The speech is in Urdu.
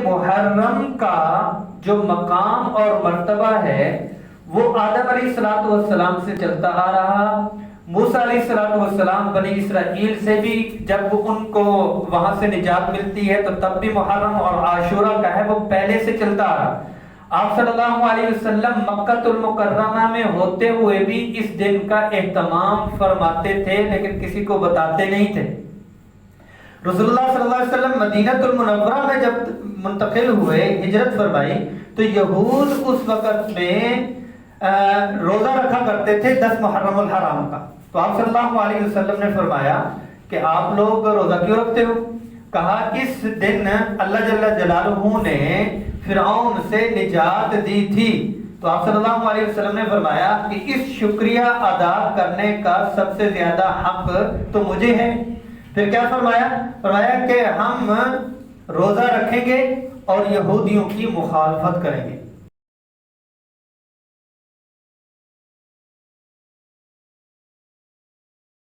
محرم کا جو مقام اور مرتبہ ہے وہ آدم علیہ السلام سے چلتا آ رہا. موسیٰ علیہ السلام بنی اسرائیل سے بھی جب ان کو وہاں سے نجات ملتی ہے تو تب بھی محرم اور عاشورہ کا ہے وہ پہلے سے چلتا آ رہا. آپ صلی اللہ علیہ وسلم مکہ المکرمہ میں ہوتے ہوئے بھی اس دن کا اہتمام فرماتے تھے لیکن کسی کو بتاتے نہیں تھے. رسول اللہ صلی اللہ علیہ وسلم مدینہ المنورہ میں جب منتقل ہوئے، ہجرت فرمائی، تو یہود اس وقت میں روزہ رکھا کرتے تھے 10 محرم الحرام کا. تو آپ صلی اللہ علیہ وسلم نے فرمایا کہ آپ لوگ روزہ کیوں رکھتے ہو؟ کہا اس دن اللہ جل جلالہ نے فرعون سے نجات دی تھی. تو آپ صلی اللہ علیہ وسلم نے فرمایا کہ اس شکریہ ادا کرنے کا سب سے زیادہ حق تو مجھے ہے. پھر کیا فرمایا؟ فرمایا کہ ہم روزہ رکھیں گے اور یہودیوں کی مخالفت کریں گے.